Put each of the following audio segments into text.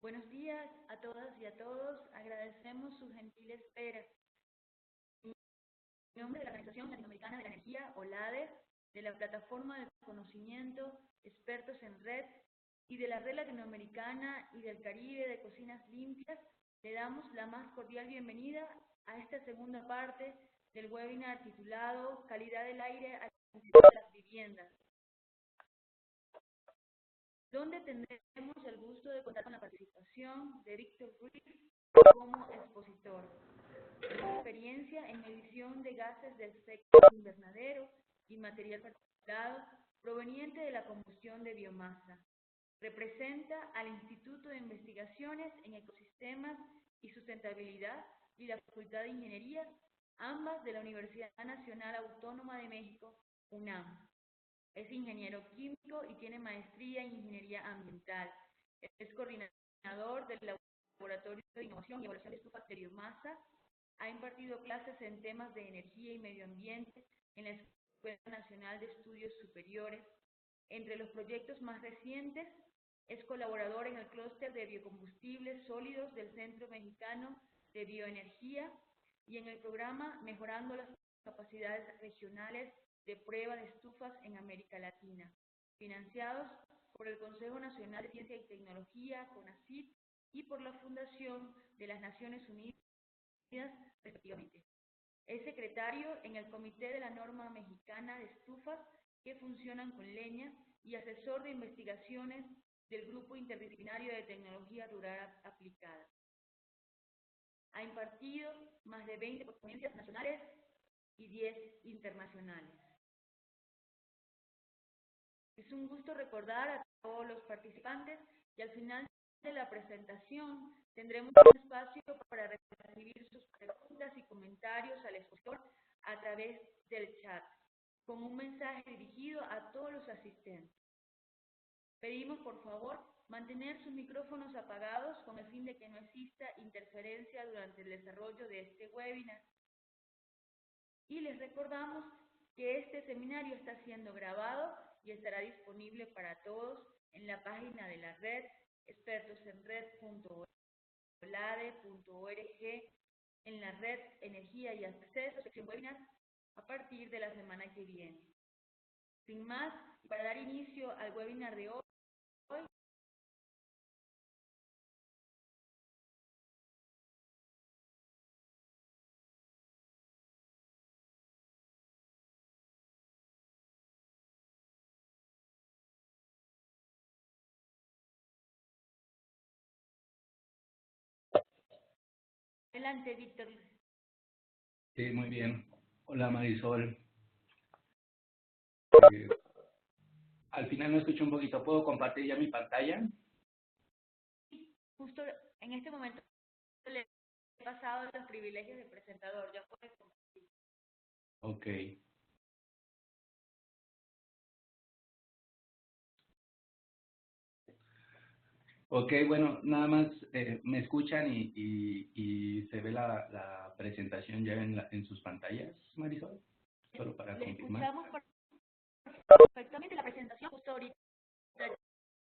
Buenos días a todas y a todos. Agradecemos su gentil espera. En nombre de la Organización Latinoamericana de la Energía, OLADE, de la Plataforma de Conocimiento Expertos en Red y de la Red Latinoamericana y del Caribe de Cocinas Limpias, le damos la más cordial bienvenida a esta segunda parte del webinar titulado Calidad del aire al interior de las viviendas, donde tendremos el gusto de contar con la participación de Víctor Ruiz como expositor. Su experiencia en medición de gases de efecto invernadero y material particulado proveniente de la combustión de biomasa. Representa al Instituto de Investigaciones en Ecosistemas y Sustentabilidad y la Facultad de Ingeniería, ambas de la Universidad Nacional Autónoma de México, UNAM. Es ingeniero químico y tiene maestría en ingeniería ambiental. Es coordinador del Laboratorio de Innovación y Evaluación de Estufas de Biomasa. Ha impartido clases en temas de energía y medio ambiente en la Escuela Nacional de Estudios Superiores. Entre los proyectos más recientes, es colaborador en el clúster de biocombustibles sólidos del Centro Mexicano de Bioenergía y en el programa Mejorando las Capacidades Regionales de Prueba de Estufas en América Latina, financiados por el Consejo Nacional de Ciencia y Tecnología, CONACYT, y por la Fundación de las Naciones Unidas, respectivamente. Es secretario en el Comité de la Norma Mexicana de Estufas que funcionan con leña y asesor de investigaciones del Grupo Interdisciplinario de Tecnología Rural Aplicada. Ha impartido más de 20 ponencias nacionales y 10 internacionales. Es un gusto recordar a todos los participantes y al final de la presentación tendremos un espacio para recibir sus preguntas y comentarios al expositor a través del chat, con un mensaje dirigido a todos los asistentes. Pedimos, por favor, mantener sus micrófonos apagados con el fin de que no exista interferencia durante el desarrollo de este webinar. Y les recordamos que este seminario está siendo grabado y estará disponible para todos en la página de la red expertosenred.olade.org, en la red Energía y Acceso, sección webinar, a partir de la semana que viene. Sin más, para dar inicio al webinar de hoy, adelante, Víctor. Sí, muy bien. Hola, Marisol. Al final no escucho un poquito. ¿Puedo compartir ya mi pantalla? Justo en este momento le he pasado los privilegios de presentador. Ya puedes compartir. Ok. Ok, bueno, nada más me escuchan y se ve la presentación ya en sus pantallas, Marisol, solo para Le confirmar. escuchamos perfectamente la presentación, justo ahorita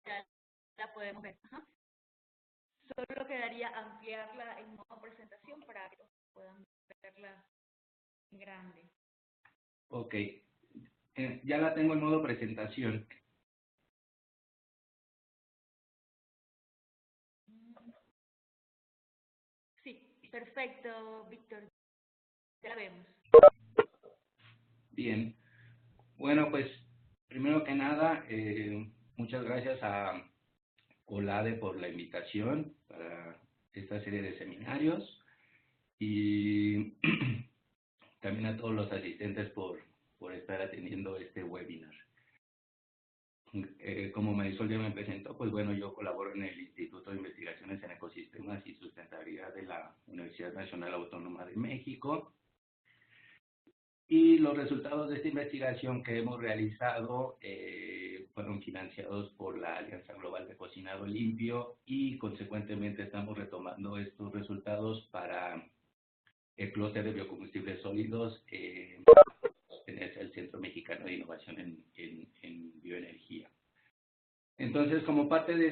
ya la podemos ver. Ajá. Solo quedaría ampliarla en modo presentación para que puedan verla en grande. Ok, ya la tengo en modo presentación. Sí, perfecto, Víctor. Ya la vemos. Bien. Bueno, pues primero que nada, muchas gracias a OLADE por la invitación para esta serie de seminarios y también a todos los asistentes por estar atendiendo este webinar. Como Marisol ya me presentó, pues bueno, yo colaboro en el Instituto de Investigaciones en Ecosistemas y Sustentabilidad de la Universidad Nacional Autónoma de México. Y los resultados de esta investigación que hemos realizado fueron financiados por la Alianza Global de Cocinado Limpio y consecuentemente estamos retomando estos resultados para el clúster de biocombustibles sólidos en el Centro Mexicano de Innovación en Bioenergía. Entonces, como parte de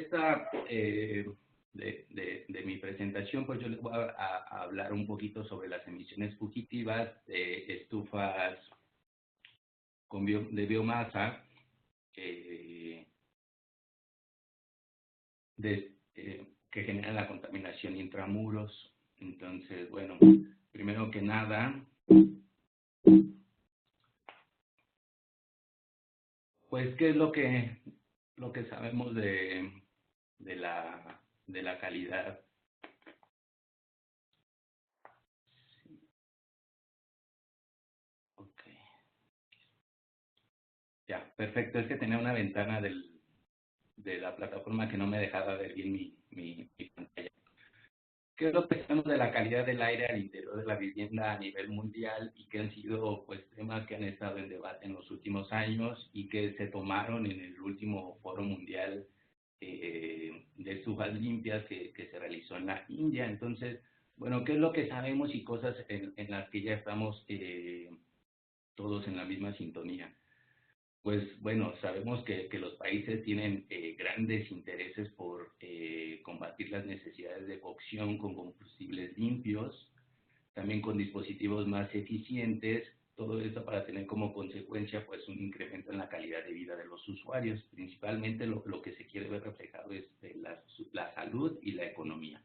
de mi presentación, pues yo les voy a hablar un poquito sobre las emisiones fugitivas de estufas de biomasa, que generan la contaminación intramuros. Entonces, bueno, primero que nada, pues, ¿qué es lo que sabemos de la calidad? Ok. Ya, perfecto. Es que tenía una ventana de la plataforma que no me dejaba ver bien mi pantalla. ¿Qué es lo que sabemos de la calidad del aire al interior de la vivienda a nivel mundial y que han sido pues temas que han estado en debate en los últimos años y que se tomaron en el último Foro Mundial de Estufas Limpias que se realizó en la India? Entonces, bueno, ¿qué es lo que sabemos y cosas en las que ya estamos todos en la misma sintonía? Pues bueno, sabemos que los países tienen grandes intereses por combatir las necesidades de cocción con combustibles limpios, también con dispositivos más eficientes, todo esto para tener como consecuencia pues un incremento en la calidad de vida de los usuarios. Principalmente lo que se quiere ver reflejado es la salud y la economía.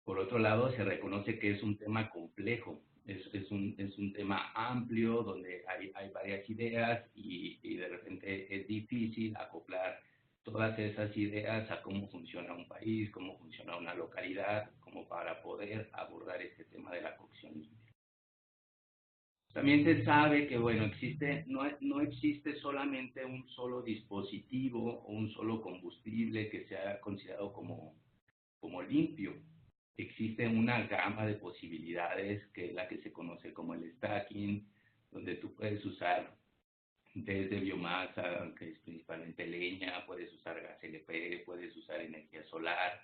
Por otro lado, se reconoce que es un tema complejo, es un tema amplio donde hay varias ideas y de repente es difícil acoplar todas esas ideas a cómo funciona un país, cómo funciona una localidad, como para poder abordar este tema de la cocción limpia. También se sabe que, bueno, no existe solamente un solo dispositivo o un solo combustible que sea considerado como limpio. Existe una gama de posibilidades que es la que se conoce como el stacking, donde tú puedes usar desde biomasa, que es principalmente leña, puedes usar gas LP, puedes usar energía solar,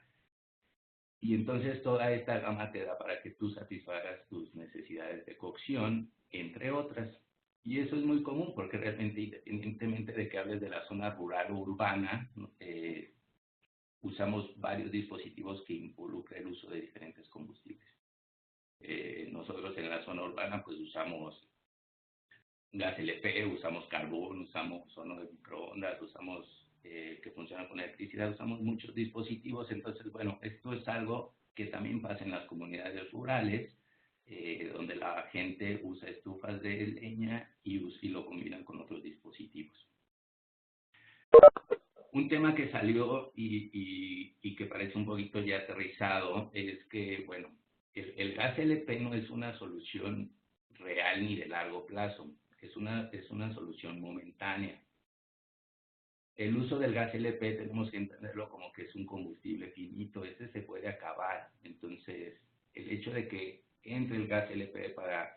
y entonces toda esta gama te da para que tú satisfagas tus necesidades de cocción, entre otras. Y eso es muy común porque realmente, independientemente de que hables de la zona rural o urbana, usamos varios dispositivos que involucran el uso de diferentes combustibles. Nosotros en la zona urbana pues usamos gas LP, usamos carbón, usamos horno de microondas, usamos que funciona con electricidad, usamos muchos dispositivos. Entonces, bueno, esto es algo que también pasa en las comunidades rurales, donde la gente usa estufas de leña y lo combinan con otros dispositivos. Un tema que salió y que parece un poquito ya aterrizado es que, bueno, el gas LP no es una solución real ni de largo plazo, es una solución momentánea. El uso del gas LP tenemos que entenderlo como que es un combustible finito, ese se puede acabar. Entonces, el hecho de que entre el gas LP para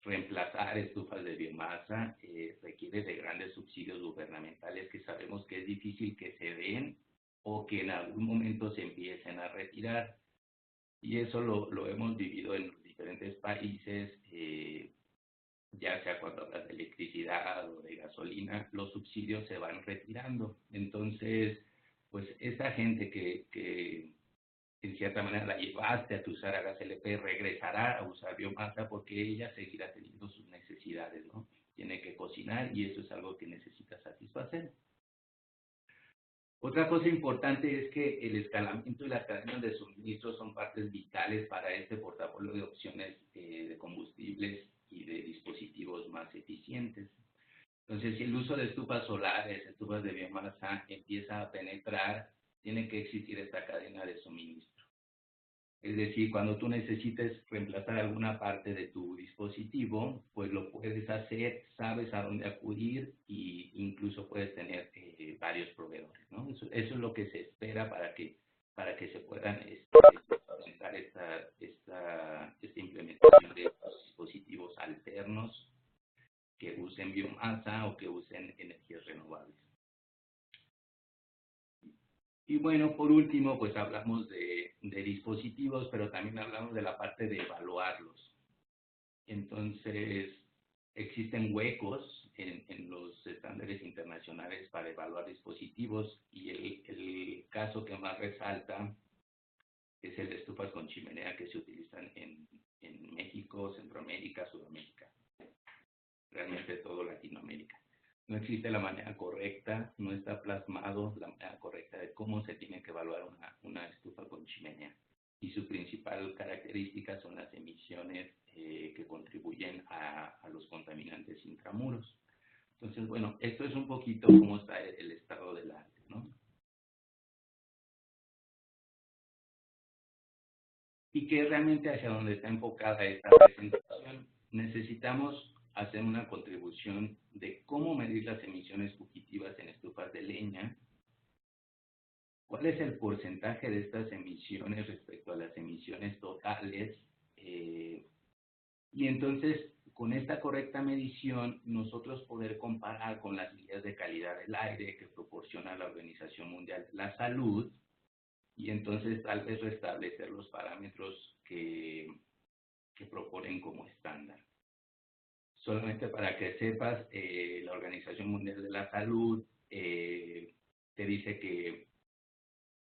reemplazar estufas de biomasa requiere de grandes subsidios gubernamentales que sabemos que es difícil que se den o que en algún momento se empiecen a retirar. Y eso lo hemos vivido en los diferentes países, ya sea cuando hablas de electricidad o de gasolina, los subsidios se van retirando. Entonces, pues esa gente que en cierta manera la llevaste a usar a gas LP, regresará a usar biomasa porque ella seguirá teniendo sus necesidades, ¿no? Tiene que cocinar y eso es algo que necesita satisfacer. Otra cosa importante es que el escalamiento y las cadenas de suministro son partes vitales para este portafolio de opciones de combustibles y de dispositivos más eficientes. Entonces, si el uso de estufas solares, estufas de biomasa empieza a penetrar, tiene que existir esta cadena de suministro. Es decir, cuando tú necesites reemplazar alguna parte de tu dispositivo, pues lo puedes hacer, sabes a dónde acudir e incluso puedes tener varios proveedores, ¿no? Eso es lo que se espera para que se puedan implementar esta implementación de dispositivos alternos que usen biomasa o que usen energías renovables. Y bueno, por último, pues hablamos de dispositivos, pero también hablamos de la parte de evaluarlos. Entonces, existen huecos en los estándares internacionales para evaluar dispositivos y el caso que más resalta es el de estufas con chimenea que se utilizan en México, Centroamérica, Sudamérica, realmente todo Latinoamérica. No existe la manera correcta, no está plasmado la manera correcta de cómo se tiene que evaluar una estufa con chimenea. Y su principal característica son las emisiones que contribuyen a los contaminantes intramuros. Entonces, bueno, esto es un poquito cómo está el estado del arte, ¿no? Y que realmente hacia donde está enfocada esta presentación, necesitamos hacer una contribución de cómo medir las emisiones fugitivas en estufas de leña, cuál es el porcentaje de estas emisiones respecto a las emisiones totales, y entonces con esta correcta medición nosotros poder comparar con las guías de calidad del aire que proporciona la Organización Mundial de la Salud, y entonces tal vez restablecer los parámetros que proponen como estándar. Solamente para que sepas, la Organización Mundial de la Salud te dice que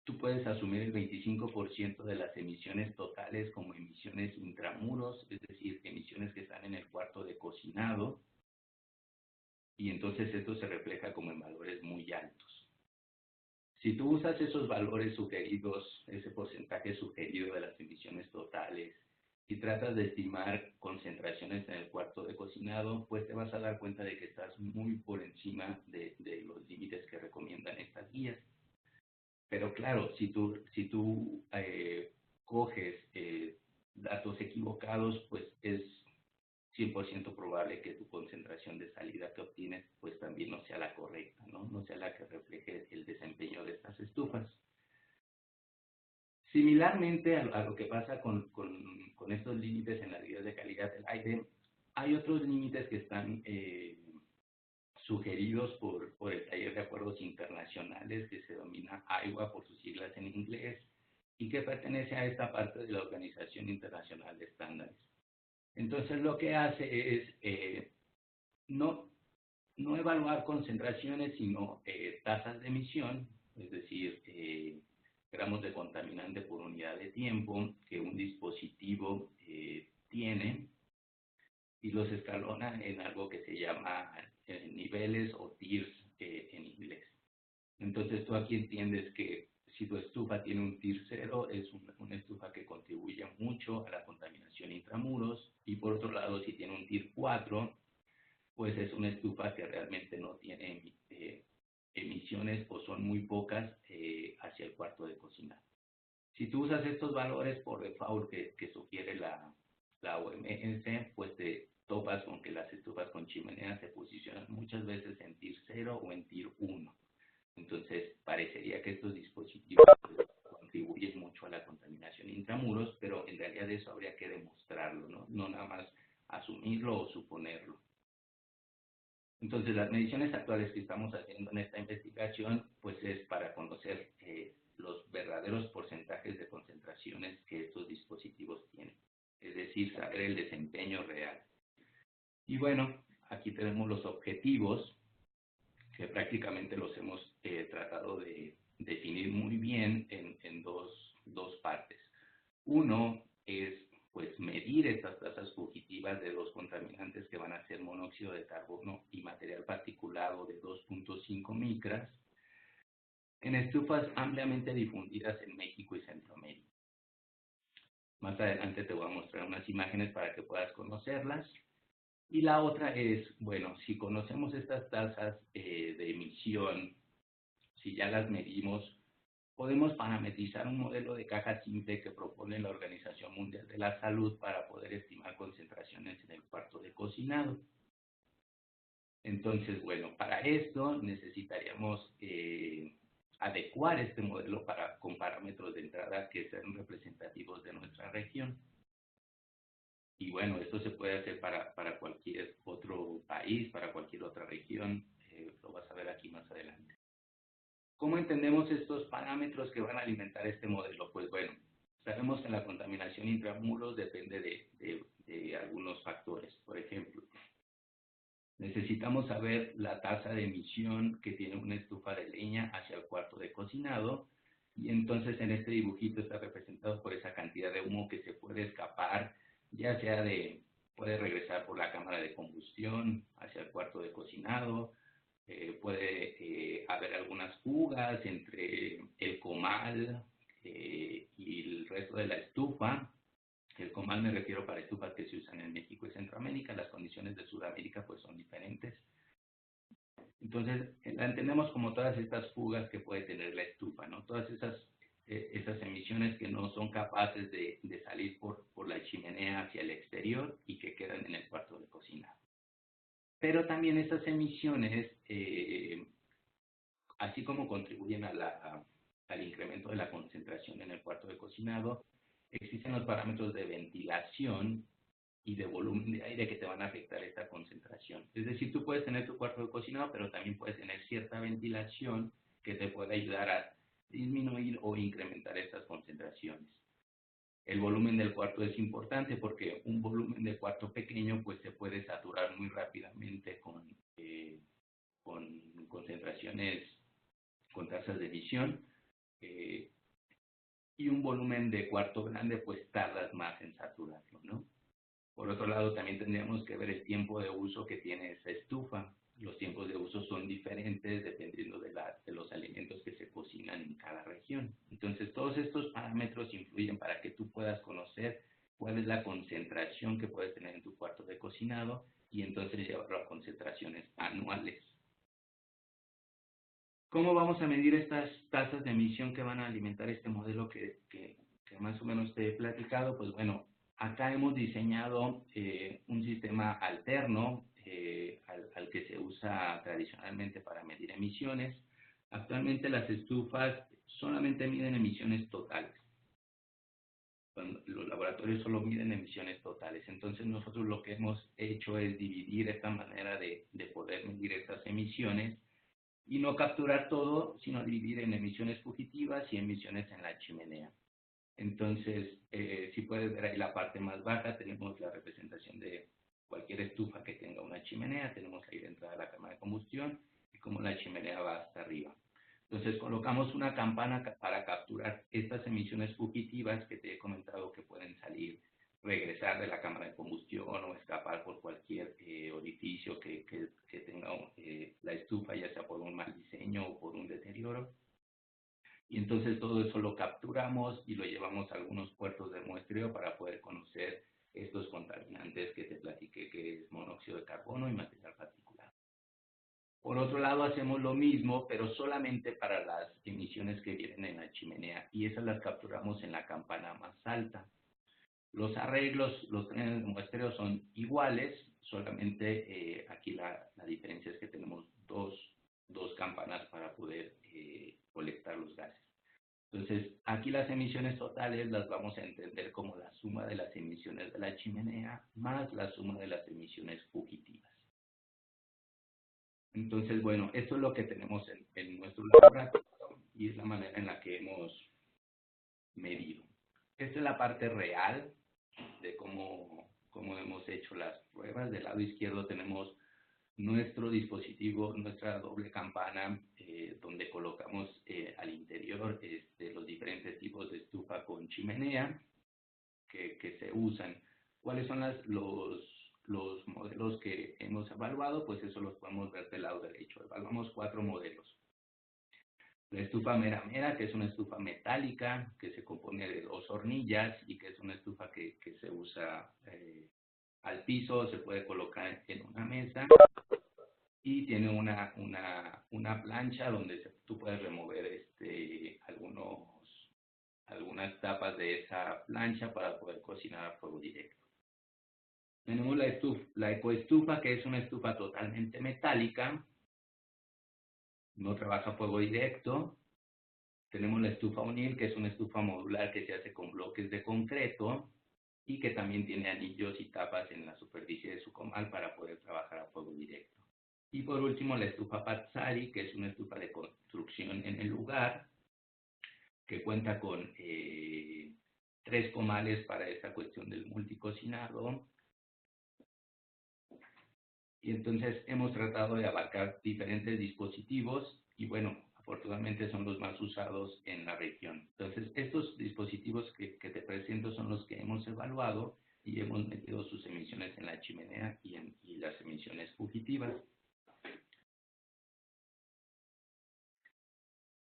tú puedes asumir el 25% de las emisiones totales como emisiones intramuros, es decir, emisiones que están en el cuarto de cocinado, y entonces esto se refleja como en valores muy altos. Si tú usas esos valores sugeridos, ese porcentaje sugerido de las emisiones totales, y tratas de estimar concentraciones en el cuarto de cocinado, pues te vas a dar cuenta de que estás muy por encima de los límites que recomiendan estas guías. Pero claro, si tú coges datos equivocados, pues es 100% probable que tu concentración de salida que obtienes pues también no sea la correcta, no sea la que refleje el desempeño de estas estufas. Similarmente a lo que pasa con estos límites en las guías de calidad del aire, hay otros límites que están sugeridos por el Taller de Acuerdos Internacionales, que se denomina AIWA por sus siglas en inglés, y que pertenece a esta parte de la Organización Internacional de Estándares. Entonces lo que hace es no evaluar concentraciones, sino tasas de emisión, es decir, gramos de contaminante por unidad de tiempo que un dispositivo tiene, y los escalona en algo que se llama niveles o tiers en inglés. Entonces tú aquí entiendes que si tu estufa tiene un tier 0, es una estufa que contribuye mucho a la contaminación intramuros, y por otro lado, si tiene un tier 4, pues es una estufa que realmente no tiene emisiones o son muy pocas hacia el cuarto de cocina. Si tú usas estos valores por default que sugiere la OMS, pues te topas con que las estufas con chimenea se posicionan muchas veces en tier 0 o en tier 1. Entonces, parecería que estos dispositivos contribuyen mucho a la contaminación intramuros, pero en realidad eso habría que demostrarlo, no nada más asumirlo o suponerlo. Entonces, las mediciones actuales que estamos haciendo en esta investigación, pues es para conocer los verdaderos porcentajes de concentraciones que estos dispositivos tienen, es decir, saber el desempeño real. Y bueno, aquí tenemos los objetivos, que prácticamente los hemos tratado de definir muy bien en dos partes. Uno es pues medir estas tasas fugitivas de los contaminantes que van a ser monóxido de carbono y material particulado de 2.5 micras en estufas ampliamente difundidas en México y Centroamérica. Más adelante te voy a mostrar unas imágenes para que puedas conocerlas. Y la otra es, bueno, si conocemos estas tasas de emisión, si ya las medimos, podemos parametrizar un modelo de caja simple que propone la Organización Mundial de la Salud para poder estimar concentraciones en el cuarto de cocinado. Entonces, bueno, para esto necesitaríamos adecuar este modelo con parámetros de entrada que sean representativos de nuestra región. Y bueno, esto se puede hacer para cualquier otro país, para cualquier otra región, lo vas a ver aquí más adelante. ¿Cómo entendemos estos parámetros que van a alimentar este modelo? Pues bueno, sabemos que la contaminación intramuros depende de algunos factores. Por ejemplo, necesitamos saber la tasa de emisión que tiene una estufa de leña hacia el cuarto de cocinado, y entonces en este dibujito está representado por esa cantidad de humo que se puede escapar, ya sea puede regresar por la cámara de combustión hacia el cuarto de cocinado, puede haber algunas fugas entre el comal y el resto de la estufa. El comal me refiero para estufas que se usan en México y Centroamérica. Las condiciones de Sudamérica pues son diferentes. Entonces, la entendemos como todas estas fugas que puede tener la estufa, ¿no? Todas esas emisiones que no son capaces de salir por la chimenea hacia el exterior y que quedan en el cuarto de cocina. Pero también estas emisiones, así como contribuyen al incremento de la concentración en el cuarto de cocinado, existen los parámetros de ventilación y de volumen de aire que te van a afectar esta concentración. Es decir, tú puedes tener tu cuarto de cocinado, pero también puedes tener cierta ventilación que te puede ayudar a disminuir o incrementar estas concentraciones. El volumen del cuarto es importante porque un volumen de cuarto pequeño pues se puede saturar muy rápidamente con concentraciones, con tasas de emisión, y un volumen de cuarto grande pues tardas más en saturarlo, ¿no? Por otro lado, también tendríamos que ver el tiempo de uso que tiene esa estufa. Los tiempos de uso son diferentes dependiendo de los alimentos que se cocinan en cada región. Entonces, todos estos parámetros influyen para que tú puedas conocer cuál es la concentración que puedes tener en tu cuarto de cocinado y entonces llevarlo a concentraciones anuales. ¿Cómo vamos a medir estas tasas de emisión que van a alimentar este modelo que más o menos te he platicado? Pues bueno, acá hemos diseñado un sistema alterno al que se usa tradicionalmente para medir emisiones. Actualmente las estufas solamente miden emisiones totales. Los laboratorios solo miden emisiones totales. Entonces nosotros lo que hemos hecho es dividir esta manera de poder medir estas emisiones y no capturar todo, sino dividir en emisiones fugitivas y emisiones en la chimenea. Entonces, si puedes ver ahí la parte más baja, tenemos la representación de cualquier estufa que tenga una chimenea, tenemos ahí de entrada la cámara de combustión y cómo la chimenea va hasta arriba. Entonces, colocamos una campana para capturar estas emisiones fugitivas que te he comentado que pueden salir, regresar de la cámara de combustión o escapar por cualquier orificio que tenga la estufa, ya sea por un mal diseño o por un deterioro. Y entonces todo eso lo capturamos y lo llevamos a algunos puertos de muestreo para poder conocer estos contaminantes que te platiqué, que es monóxido de carbono y material particulado. Por otro lado, hacemos lo mismo, pero solamente para las emisiones que vienen en la chimenea, y esas las capturamos en la campana más alta. Los arreglos, los trenes de muestreo son iguales, solamente aquí la diferencia es que tenemos dos campanas para poder colectar los gases. Entonces, aquí las emisiones totales las vamos a entender como la suma de las emisiones de la chimenea más la suma de las emisiones fugitivas. Entonces, bueno, esto es lo que tenemos en nuestro laboratorio y es la manera en la que hemos medido. Esta es la parte real de cómo hemos hecho las pruebas. Del lado izquierdo tenemos nuestro dispositivo, nuestra doble campana, donde colocamos al interior los diferentes tipos de estufa con chimenea que se usan. ¿Cuáles son los modelos que hemos evaluado? Pues eso los podemos ver del lado derecho. Evaluamos 4 modelos. La estufa mera mera, que es una estufa metálica que se compone de 2 hornillas y que es una estufa que se usa al piso, se puede colocar en una mesa y tiene una plancha donde tú puedes remover algunas tapas de esa plancha para poder cocinar a fuego directo. Tenemos la ecoestufa, que es una estufa totalmente metálica, no trabaja a fuego directo. Tenemos la estufa UNIL, que es una estufa modular que se hace con bloques de concreto y que también tiene anillos y tapas en la superficie de su comal para poder trabajar a fuego directo. Y por último, la estufa Patsari, que es una estufa de construcción en el lugar, que cuenta con 3 comales para esta cuestión del multicocinado, Y entonces hemos tratado de abarcar diferentes dispositivos y bueno, afortunadamente son los más usados en la región. Entonces, estos dispositivos que te presento son los que hemos evaluado y hemos metido sus emisiones en la chimenea y las emisiones fugitivas.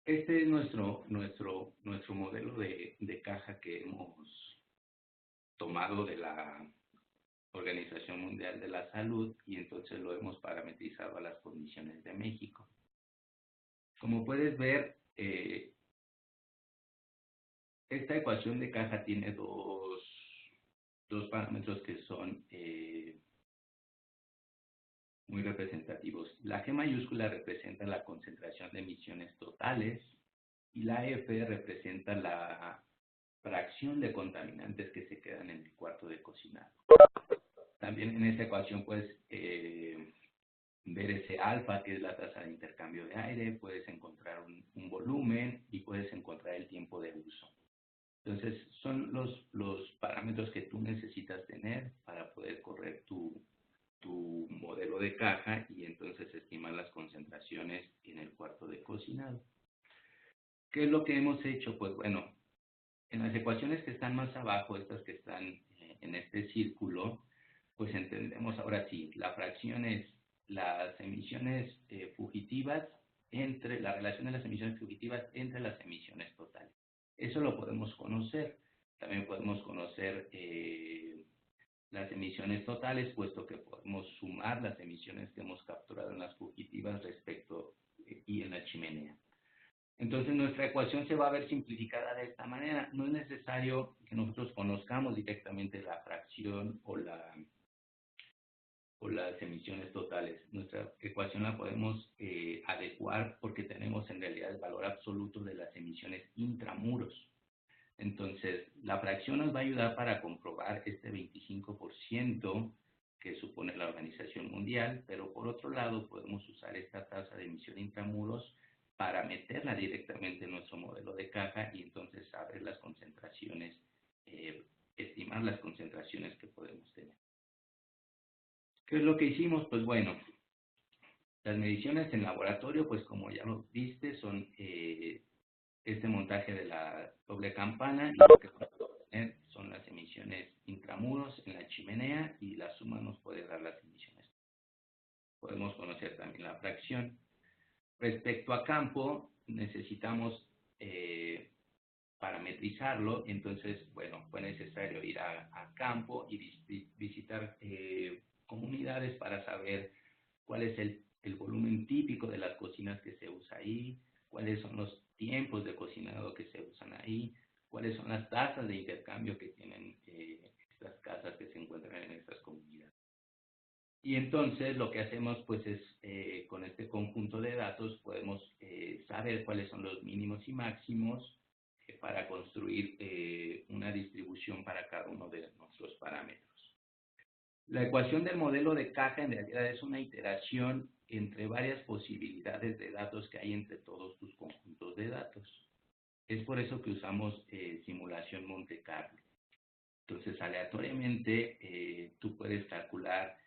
Este es nuestro modelo de caja que hemos tomado de la Organización Mundial de la Salud y entonces lo hemos parametrizado a las condiciones de México. Como puedes ver, esta ecuación de caja tiene dos parámetros que son muy representativos. La G mayúscula representa la concentración de emisiones totales y la F representa la fracción de contaminantes que se quedan en el cuarto de cocinado. También en esta ecuación puedes ver ese alfa, que es la tasa de intercambio de aire, puedes encontrar un volumen y puedes encontrar el tiempo de uso. Entonces, son los parámetros que tú necesitas tener para poder correr tu modelo de caja y entonces estimar las concentraciones en el cuarto de cocinado. ¿Qué es lo que hemos hecho? Pues bueno, en las ecuaciones que están más abajo, estas que están en este círculo, pues entendemos ahora sí, la fracción es las emisiones fugitivas la relación de las emisiones fugitivas entre las emisiones totales. Eso lo podemos conocer. También podemos conocer las emisiones totales, puesto que podemos sumar las emisiones que hemos capturado en las fugitivas respecto y en la chimenea. Entonces nuestra ecuación se va a ver simplificada de esta manera. No es necesario que nosotros conozcamos directamente la fracción o las emisiones totales. Nuestra ecuación la podemos adecuar porque tenemos en realidad el valor absoluto de las emisiones intramuros. Entonces, la fracción nos va a ayudar para comprobar este 25% que supone la Organización Mundial, pero por otro lado podemos usar esta tasa de emisión intramuros para meterla directamente en nuestro modelo de caja y entonces saber las concentraciones, estimar las concentraciones que podemos tener. ¿Qué es lo que hicimos? Pues bueno, las mediciones en laboratorio, pues como ya lo viste, son este montaje de la doble campana y lo que podemos obtener son las emisiones intramuros en la chimenea y la suma nos puede dar las emisiones. Podemos conocer también la fracción. Respecto a campo, necesitamos parametrizarlo, entonces, bueno, fue necesario ir a campo y visitar comunidades para saber cuál es el volumen típico de las cocinas que se usa ahí, cuáles son los tiempos de cocinado que se usan ahí, cuáles son las tasas de intercambio que tienen estas casas que se encuentran en estas comunidades. Y entonces lo que hacemos pues es con este conjunto de datos podemos saber cuáles son los mínimos y máximos para construir una distribución para cada uno de nuestros parámetros. La ecuación del modelo de caja en realidad es una iteración entre varias posibilidades de datos que hay entre todos tus conjuntos de datos. Es por eso que usamos simulación Monte Carlo. Entonces, aleatoriamente, tú puedes calcular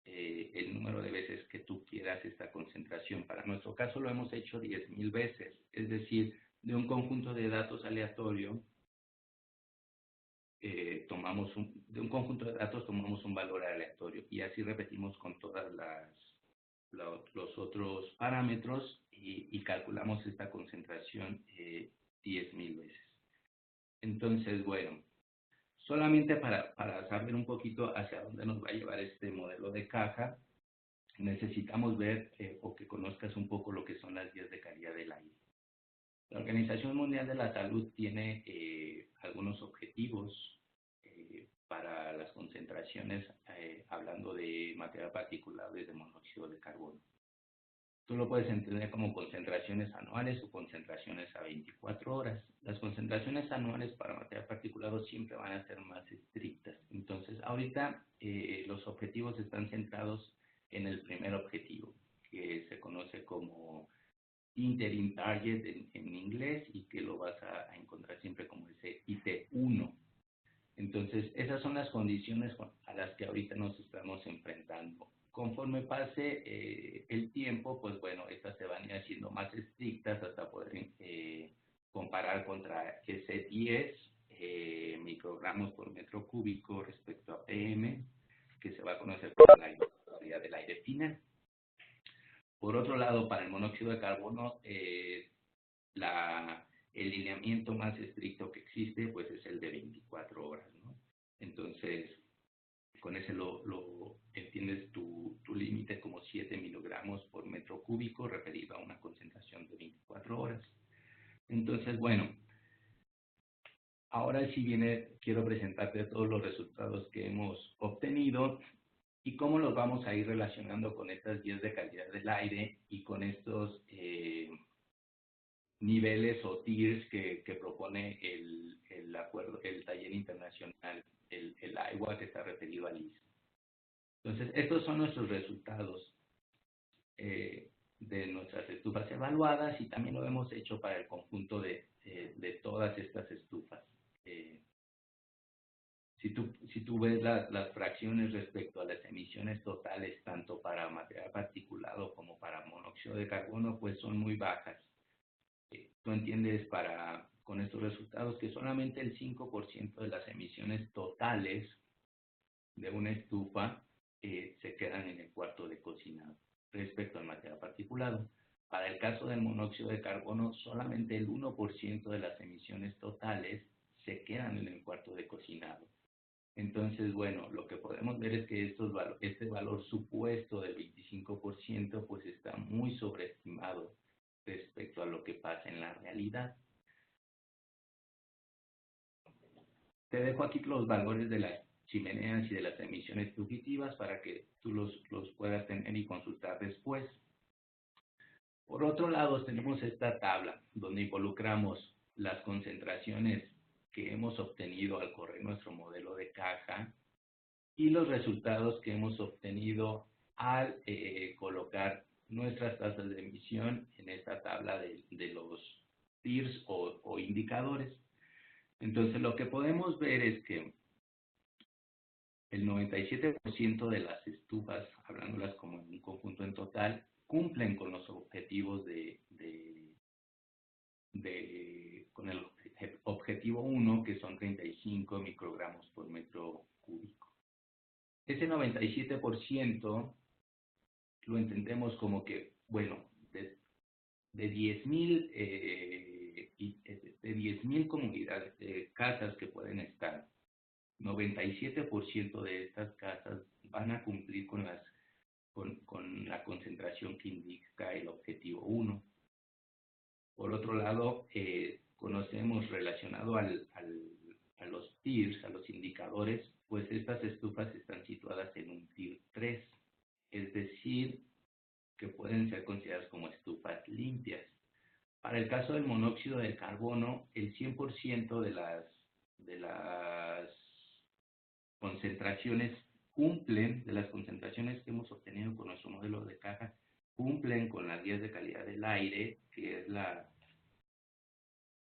el número de veces que tú quieras esta concentración. Para nuestro caso lo hemos hecho 10,000 veces, es decir, de un conjunto de datos aleatorio, de un conjunto de datos tomamos un valor aleatorio y así repetimos con todas los otros parámetros y calculamos esta concentración 10,000 veces. Entonces, bueno, solamente para saber un poquito hacia dónde nos va a llevar este modelo de caja, necesitamos ver o que conozcas un poco lo que son las guías de calidad del aire. La Organización Mundial de la Salud tiene algunos objetivos para las concentraciones, hablando de material particulado y de monóxido de carbono. Tú lo puedes entender como concentraciones anuales o concentraciones a 24 horas. Las concentraciones anuales para material particulado siempre van a ser más estrictas. Entonces, ahorita los objetivos están centrados en el primer objetivo, que se conoce como Interim Target en inglés y que lo vas a encontrar siempre como ese IT1. Entonces, esas son las condiciones a las que ahorita nos estamos enfrentando. conforme pase el tiempo, pues bueno, estas se van a ir haciendo más estrictas hasta poder comparar contra ese 10 microgramos por metro cúbico respecto a PM, que se va a conocer como la calidad del aire final. Por otro lado, para el monóxido de carbono, el lineamiento más estricto que existe pues es el de 24 horas, ¿no? Entonces, con ese lo entiendes tu límite como 7 miligramos por metro cúbico referido a una concentración de 24 horas. Entonces, bueno, ahora sí quiero presentarte todos los resultados que hemos obtenido y cómo los vamos a ir relacionando con estas guías de calidad del aire y con estos niveles o tiers que propone el acuerdo, el taller internacional, el IWA, que está referido al ISO. Entonces, estos son nuestros resultados de nuestras estufas evaluadas y también lo hemos hecho para el conjunto de todas estas estufas. Si tú ves las fracciones respecto a las emisiones totales, tanto para material particulado como para monóxido de carbono, pues son muy bajas. Tú entiendes con estos resultados que solamente el 5% de las emisiones totales de una estufa se quedan en el cuarto de cocinado respecto al material particulado. Para el caso del monóxido de carbono, solamente el 1% de las emisiones totales se quedan en el cuarto de cocinado. Entonces, bueno, lo que podemos ver es que este valor supuesto del 25% pues está muy sobreestimado respecto a lo que pasa en la realidad. Te dejo aquí los valores de las chimeneas y de las emisiones fugitivas para que tú los puedas tener y consultar después. Por otro lado, tenemos esta tabla donde involucramos las concentraciones que hemos obtenido al correr nuestro modelo de caja y los resultados que hemos obtenido al colocar nuestras tasas de emisión en esta tabla de los tiers o indicadores. Entonces, lo que podemos ver es que el 97% de las estufas, hablándolas como en un conjunto en total, cumplen con los objetivos con el objetivo 1, que son 35 microgramos por metro cúbico. Ese 97% lo entendemos como que, bueno, de 10,000 comunidades, casas que pueden estar, 97% de estas casas van a cumplir con la concentración que indica el objetivo 1. Por otro lado, conocemos relacionado a los tiers, a los indicadores, pues estas estufas están situadas en un tier 3, es decir, que pueden ser consideradas como estufas limpias. Para el caso del monóxido de carbono, el 100% de las concentraciones de las concentraciones que hemos obtenido con nuestro modelo de caja, cumplen con las guías de calidad del aire, que es la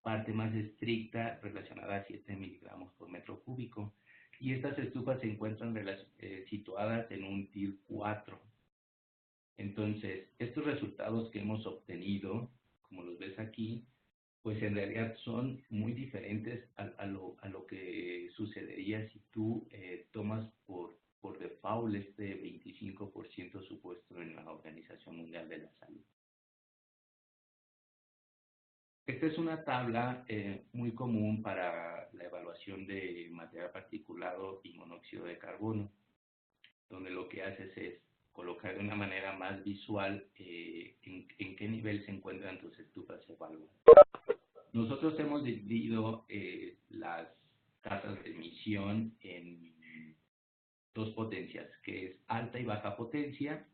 parte más estricta relacionada a 7 miligramos por metro cúbico. Y estas estufas se encuentran situadas en un tier 4. Entonces, estos resultados que hemos obtenido, como los ves aquí, pues en realidad son muy diferentes a lo que sucedería si tú tomas por default este 25% supuesto en la Organización Mundial de la Salud. Esta es una tabla muy común para la evaluación de material particulado y monóxido de carbono, donde lo que haces es colocar de una manera más visual en qué nivel se encuentran tus estufas evaluadas. Nosotros hemos dividido las tasas de emisión en dos potencias, que es alta y baja potencia,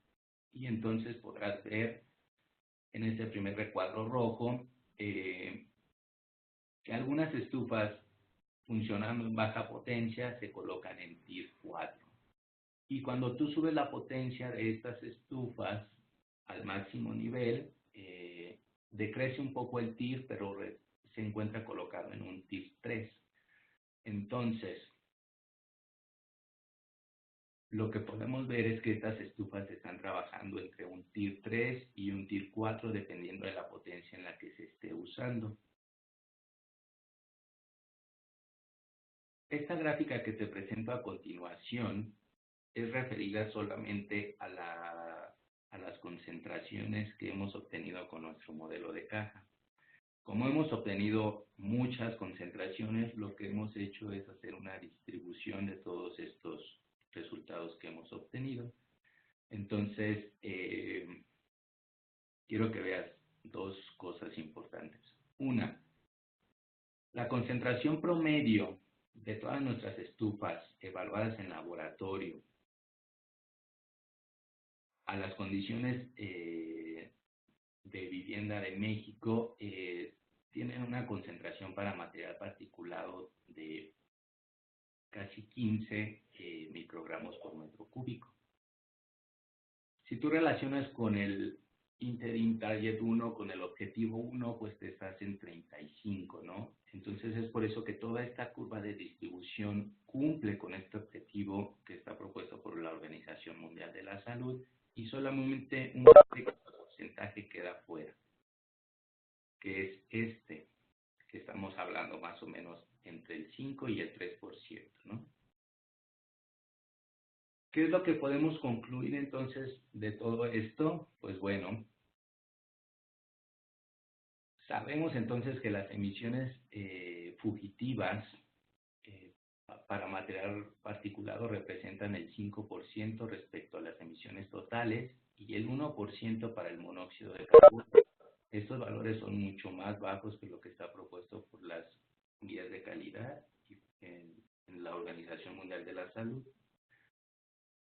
y entonces podrás ver en este primer recuadro rojo que algunas estufas funcionando en baja potencia se colocan en tier 4. Y cuando tú subes la potencia de estas estufas al máximo nivel, decrece un poco el tier, pero se encuentra colocado en un tier 3. Entonces, lo que podemos ver es que estas estufas están trabajando entre un Tier 3 y un Tier 4 dependiendo de la potencia en la que se esté usando. Esta gráfica que te presento a continuación es referida solamente a las concentraciones que hemos obtenido con nuestro modelo de caja. Como hemos obtenido muchas concentraciones, lo que hemos hecho es hacer una distribución de todos estos resultados que hemos obtenido. Entonces, quiero que veas dos cosas importantes. Una, la concentración promedio de todas nuestras estufas evaluadas en laboratorio a las condiciones de vivienda de México tienen una concentración para material particulado de casi 15 microgramos por metro cúbico. Si tú relacionas con el Interim Target 1, con el objetivo 1, pues te estás en 35, ¿no? Entonces es por eso que toda esta curva de distribución cumple con este objetivo que está propuesto por la Organización Mundial de la Salud y solamente un porcentaje queda fuera, que es este, que estamos hablando más o menos entre el 5 y el 3%, ¿no? ¿Qué es lo que podemos concluir entonces de todo esto? Pues bueno, sabemos entonces que las emisiones fugitivas para material particulado representan el 5% respecto a las emisiones totales y el 1% para el monóxido de carbono. Estos valores son mucho más bajos que lo que está propuesto por las guías de calidad en la Organización Mundial de la Salud.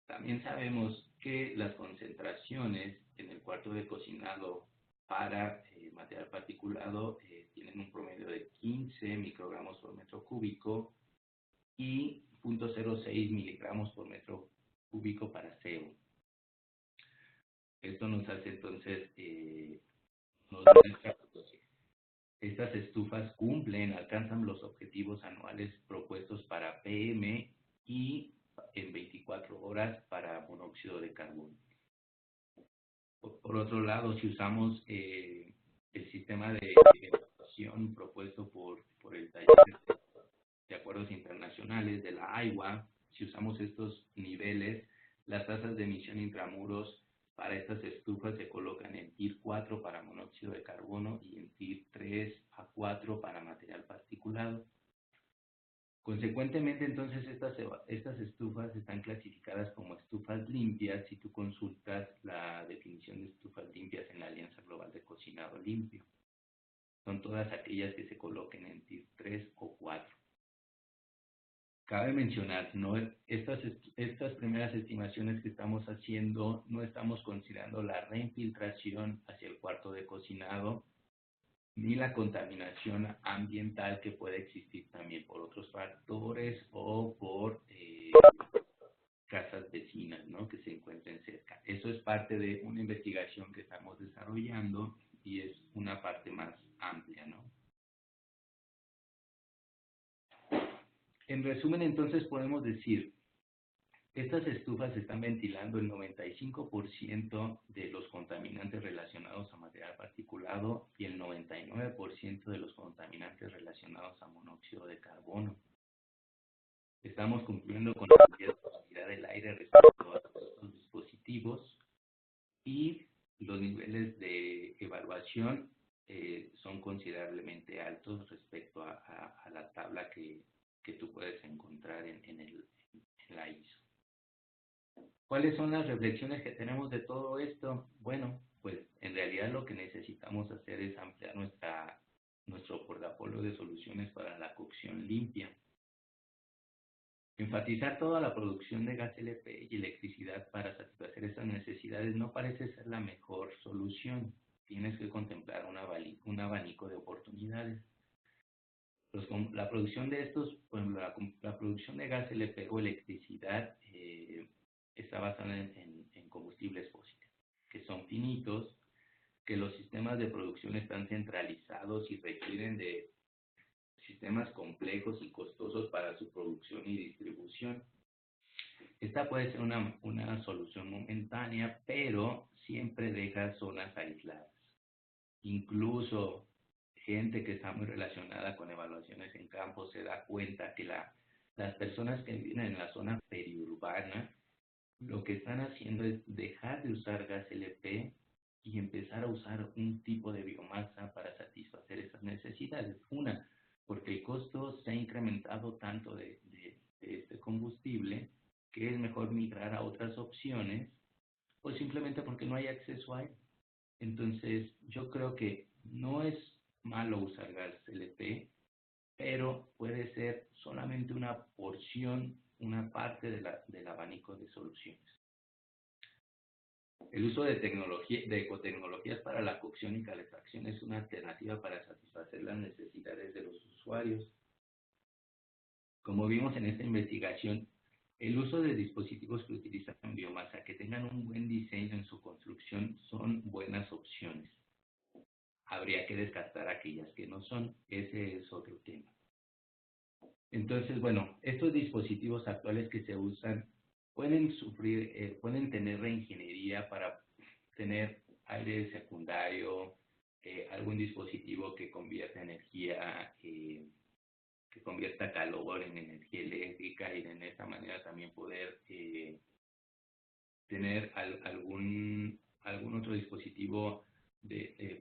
También sabemos que las concentraciones en el cuarto de cocinado para material particulado tienen un promedio de 15 microgramos por metro cúbico y 0.06 miligramos por metro cúbico para CO. Esto nos hace entonces, estas estufas alcanzan los objetivos anuales propuestos para PM y en 24 horas para monóxido de carbono. Por otro lado, si usamos el sistema de evaluación propuesto por el taller de acuerdos internacionales de la AIWA, si usamos estos niveles, las tasas de emisión intramuros para estas estufas se colocan en Tier 4 para monóxido de carbono y en Tier 3 a 4 para material particulado. Consecuentemente, entonces, estas estufas están clasificadas como estufas limpias si tú consultas la definición de estufas limpias en la Alianza Global de Cocinado Limpio. Son todas aquellas que se coloquen en Tier 3 o 4. Cabe mencionar, ¿no? Estas primeras estimaciones que estamos haciendo, no estamos considerando la reinfiltración hacia el cuarto de cocinado, ni la contaminación ambiental que puede existir también por otros factores o por casas vecinas, ¿no?, que se encuentren cerca. Eso es parte de una investigación que estamos desarrollando y es una parte más amplia, ¿no? En resumen, entonces, podemos decir, estas estufas están ventilando el 95% de los contaminantes relacionados a material particulado y el 99% de los contaminantes relacionados a monóxido de carbono. Estamos cumpliendo con la calidad del aire respecto a estos dispositivos y los niveles de evaluación son considerablemente altos respecto a la tabla que tú puedes encontrar en la ISO. ¿Cuáles son las reflexiones que tenemos de todo esto? Bueno, pues en realidad lo que necesitamos hacer es ampliar nuestro portafolio de soluciones para la cocción limpia. Enfatizar toda la producción de gas LP y electricidad para satisfacer estas necesidades no parece ser la mejor solución. Tienes que contemplar un abanico de oportunidades. La producción de estos, pues, la producción de gas LP o electricidad está basada en combustibles fósiles, que son finitos, que los sistemas de producción están centralizados y requieren de sistemas complejos y costosos para su producción y distribución. Esta puede ser una solución momentánea, pero siempre deja zonas aisladas. Incluso gente que está muy relacionada con evaluaciones en campo se da cuenta que las personas que viven en la zona periurbana lo que están haciendo es dejar de usar gas LP y empezar a usar un tipo de biomasa para satisfacer esas necesidades. Una, porque el costo se ha incrementado tanto de este combustible que es mejor migrar a otras opciones, o simplemente porque no hay acceso a él. Entonces, yo creo que no es malo usar gas LP, pero puede ser solamente una porción, una parte del abanico de soluciones. El uso de ecotecnologías para la cocción y calefacción es una alternativa para satisfacer las necesidades de los usuarios. Como vimos en esta investigación, el uso de dispositivos que utilizan biomasa que tengan un buen diseño en su construcción son buenas opciones. Habría que descartar aquellas que no son, ese es otro tema. Entonces, bueno, estos dispositivos actuales que se usan pueden tener reingeniería para tener aire secundario, algún dispositivo que convierta energía, que convierta calor en energía eléctrica y de esta manera también poder tener algún otro dispositivo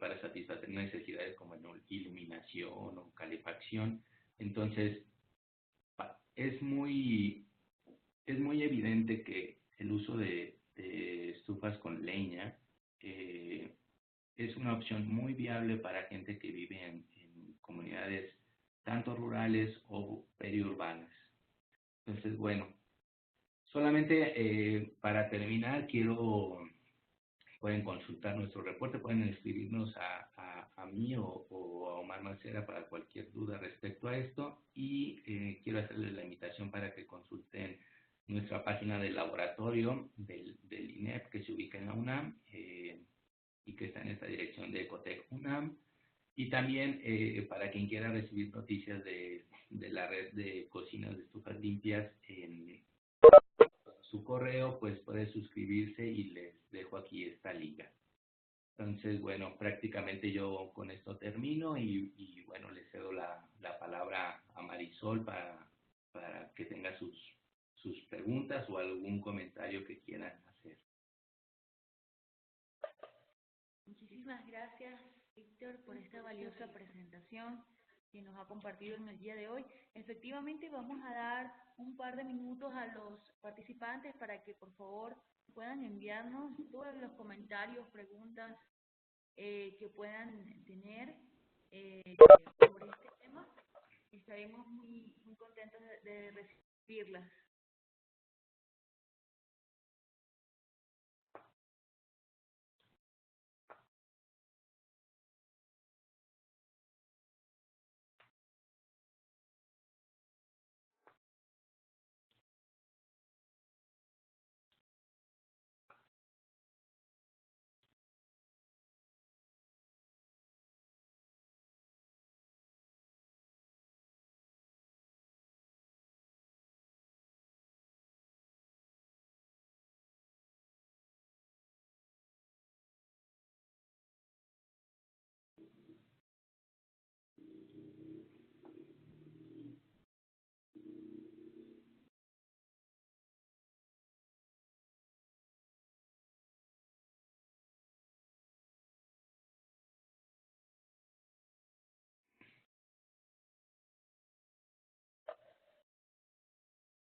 para satisfacer necesidades como iluminación o calefacción. Entonces, es muy evidente que el uso de estufas con leña es una opción muy viable para gente que vive en comunidades tanto rurales o periurbanas. Entonces, bueno, solamente para terminar, pueden consultar nuestro reporte, pueden escribirnos a mí o a Omar Macera para cualquier duda respecto a esto, y quiero hacerles la invitación para que consulten nuestra página del laboratorio del INEP, que se ubica en la UNAM y que está en esta dirección de Ecotec UNAM, y también para quien quiera recibir noticias de la red de cocinas de estufas limpias en su correo, pues puede suscribirse y les dejo aquí esta liga. Entonces, bueno, prácticamente yo con esto termino y bueno, le cedo la palabra a Marisol para que tenga sus preguntas o algún comentario que quieran hacer. Muchísimas gracias, Víctor, por esta valiosa presentación que nos ha compartido en el día de hoy. Efectivamente, vamos a dar un par de minutos a los participantes para que por favor puedan enviarnos todos los comentarios, preguntas que puedan tener sobre este tema. Estaremos muy contentos de recibirlas.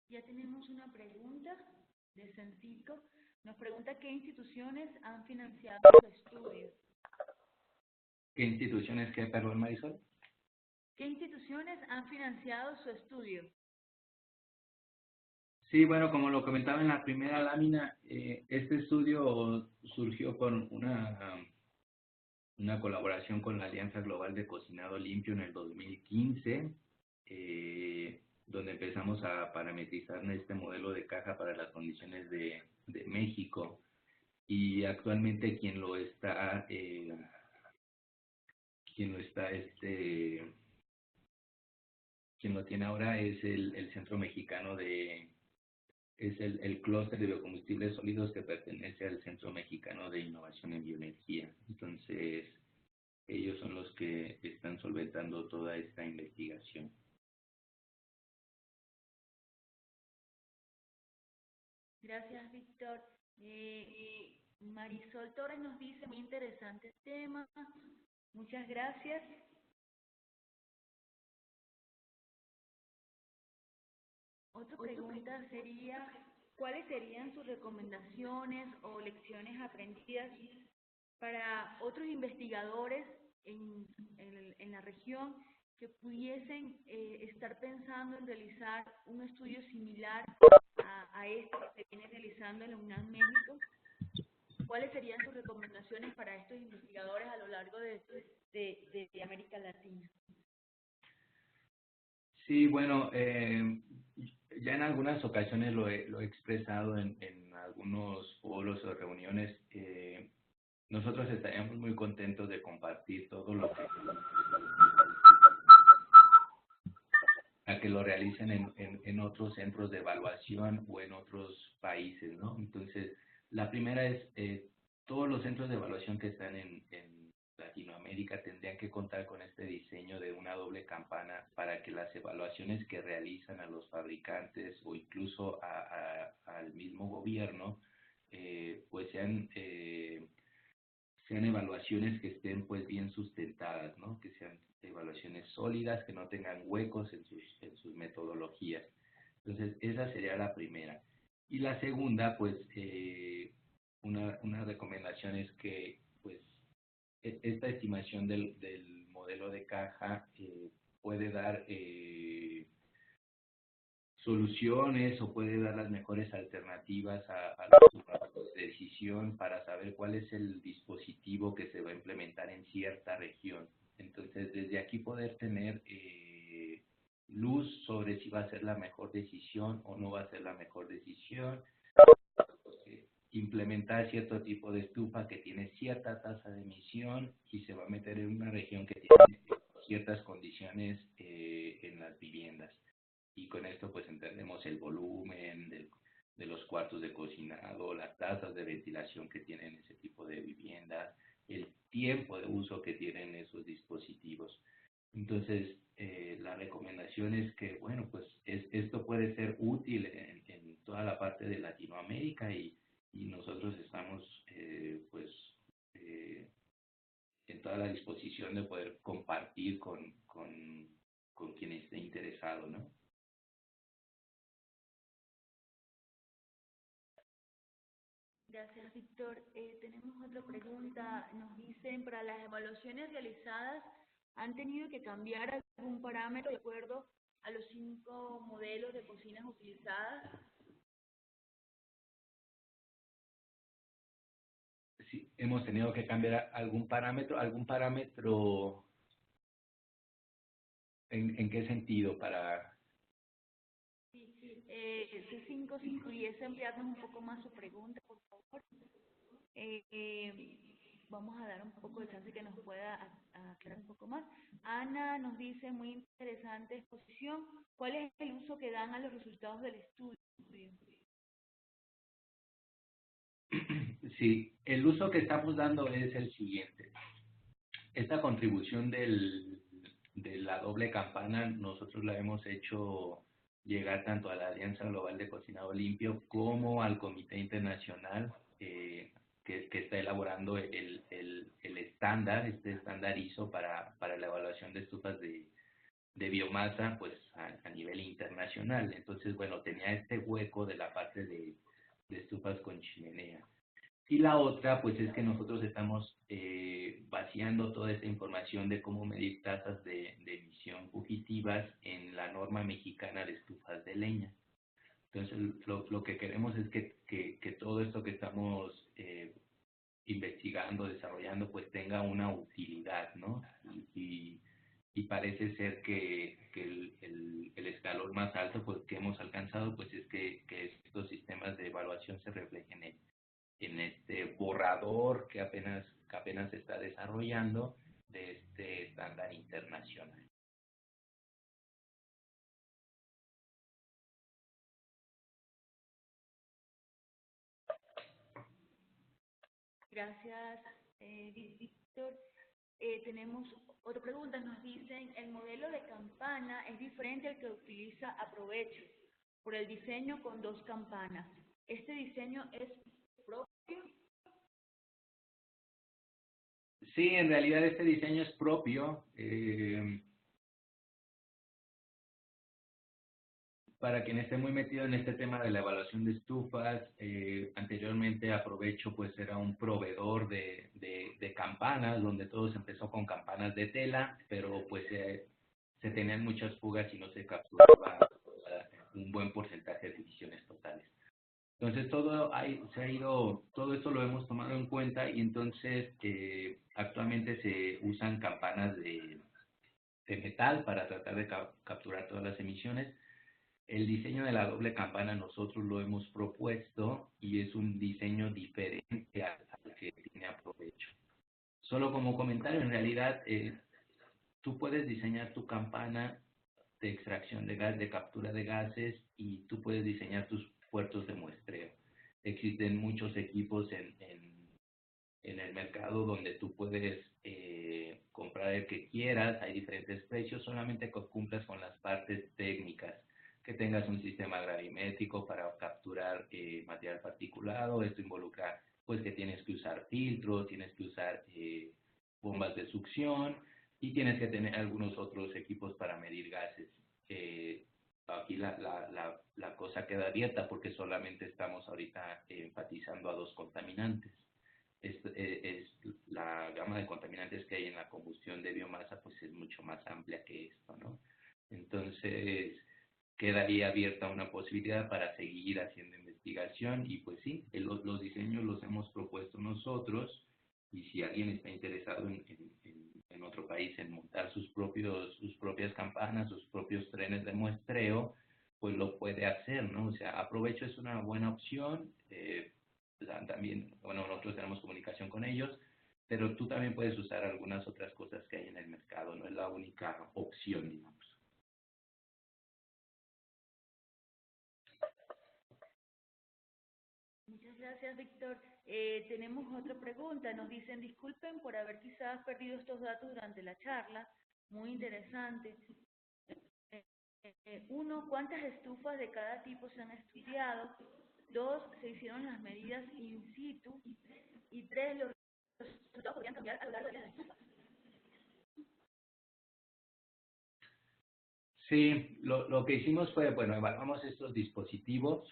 Ya tenemos una pregunta de Sencito. Nos pregunta qué instituciones han financiado su estudio. ¿Qué instituciones qué, perdón, Marisol? ¿Qué instituciones han financiado su estudio? Sí, bueno, como lo comentaba en la primera lámina, este estudio surgió con una colaboración con la Alianza Global de Cocinado Limpio en el 2015, donde empezamos a parametrizar este modelo de caja para las condiciones de México, y actualmente quien lo tiene ahora es el Centro Mexicano de es el clúster de biocombustibles sólidos que pertenece al Centro Mexicano de Innovación en Bioenergía. Entonces, ellos son los que están solventando toda esta investigación. Gracias, Víctor. Marisol Torres nos dice, muy interesante tema. Muchas gracias. Otra pregunta sería, ¿cuáles serían sus recomendaciones o lecciones aprendidas para otros investigadores en la región que pudiesen estar pensando en realizar un estudio similar a este que se viene realizando en la UNAM México? ¿Cuáles serían sus recomendaciones para estos investigadores a lo largo de América Latina? Sí, bueno, ya en algunas ocasiones lo he expresado en algunos foros o reuniones. Nosotros estaríamos muy contentos de compartir todo lo que a que lo realicen en otros centros de evaluación o en otros países, ¿no? Entonces, la primera es, todos los centros de evaluación que están en Latinoamérica tendrían que contar con este diseño de una doble campana para que las evaluaciones que realizan a los fabricantes o incluso al mismo gobierno, pues sean evaluaciones que estén pues bien sustentadas, ¿no? Que sean evaluaciones sólidas, que no tengan huecos en sus metodologías. Entonces, esa sería la primera. Y la segunda, pues, una recomendación es que, pues, esta estimación del modelo de caja puede dar soluciones o puede dar las mejores alternativas a los trabajos de decisión para saber cuál es el dispositivo que se va a implementar en cierta región. Entonces, desde aquí poder tener luz sobre si va a ser la mejor decisión o no va a ser la mejor decisión, implementar cierto tipo de estufa que tiene cierta tasa de emisión y se va a meter en una región que tiene ciertas condiciones en las viviendas. Y con esto pues entendemos el volumen de los cuartos de cocinado, las tasas de ventilación que tienen ese tipo de viviendas, el tiempo de uso que tienen esos dispositivos. Entonces, la recomendación es que, bueno, pues esto puede ser útil en toda la parte de Latinoamérica y nosotros estamos, pues, en toda la disposición de poder compartir con quien esté interesado, ¿no? Gracias, Víctor. Tenemos otra pregunta. Nos dicen, para las evaluaciones realizadas, ¿han tenido que cambiar algún parámetro de acuerdo a los 5 modelos de cocinas utilizadas? Sí, hemos tenido que cambiar algún parámetro, ¿en qué sentido? Para... Sí, C5, si pudiese ampliarnos un poco más su pregunta, por favor. Vamos a dar un poco de chance que nos pueda aclarar un poco más. Ana nos dice, muy interesante exposición, ¿cuál es el uso que dan a los resultados del estudio? Sí, el uso que estamos dando es el siguiente. Esta contribución de la doble campana, nosotros la hemos hecho llegar tanto a la Alianza Global de Cocinado Limpio como al Comité Internacional que está elaborando el estándar, este estándar ISO para la evaluación de estufas de biomasa pues a nivel internacional. Entonces, bueno, tenía este hueco de la parte de estufas con chimenea. Y la otra, pues es que nosotros estamos vaciando toda esta información de cómo medir tasas de emisión fugitivas en la norma mexicana de estufas de leña. Entonces, lo que queremos es que todo esto que estamos investigando, desarrollando, pues tenga una utilidad, ¿no? Y parece ser que el escalón más alto pues, que hemos alcanzado, pues es que estos sistemas de evaluación se reflejen en este borrador que apenas se está desarrollando de este estándar internacional. Gracias, Víctor. Tenemos otra pregunta, nos dicen, el modelo de campana es diferente al que utiliza Aprovecho por el diseño con dos campanas. ¿Este diseño es propio? Sí, en realidad este diseño es propio. Para quien esté muy metido en este tema de la evaluación de estufas, anteriormente Aprovecho pues era un proveedor de campanas, donde todo se empezó con campanas de tela, pero pues se tenían muchas fugas y no se capturaba un buen porcentaje de emisiones totales. Entonces todo esto lo hemos tomado en cuenta y entonces actualmente se usan campanas de metal para tratar de capturar todas las emisiones. El diseño de la doble campana nosotros lo hemos propuesto y es un diseño diferente al que tiene Aprovecho. Solo como comentario, en realidad tú puedes diseñar tu campana de extracción de gas, de captura de gases, y tú puedes diseñar tus puertos de muestreo. Existen muchos equipos en el mercado donde tú puedes comprar el que quieras, hay diferentes precios, solamente que cumplas con las partes técnicas, que tengas un sistema gravimétrico para capturar material particulado. Esto involucra pues que tienes que usar filtros, tienes que usar bombas de succión y tienes que tener algunos otros equipos para medir gases. Aquí la cosa queda abierta porque solamente estamos ahorita enfatizando a dos contaminantes. La gama de contaminantes que hay en la combustión de biomasa pues es mucho más amplia que esto, ¿no? Entonces quedaría abierta una posibilidad para seguir haciendo investigación y pues sí, los diseños los hemos propuesto nosotros, y si alguien está interesado en otro país en montar sus propias campanas, sus propios trenes de muestreo, pues lo puede hacer, ¿no? O sea, Aprovecho es una buena opción. También, bueno, nosotros tenemos comunicación con ellos, pero tú también puedes usar algunas otras cosas que hay en el mercado, no es la única opción, digamos. Muchas gracias, Víctor. Tenemos otra pregunta. Nos dicen, disculpen por haber quizás perdido estos datos durante la charla. Muy interesante. Uno, ¿cuántas estufas de cada tipo se han estudiado? Dos, ¿se hicieron las medidas in situ? Y tres, los resultados podrían cambiar a lo largo de las estufas. Sí, lo que hicimos fue, bueno, evaluamos estos dispositivos.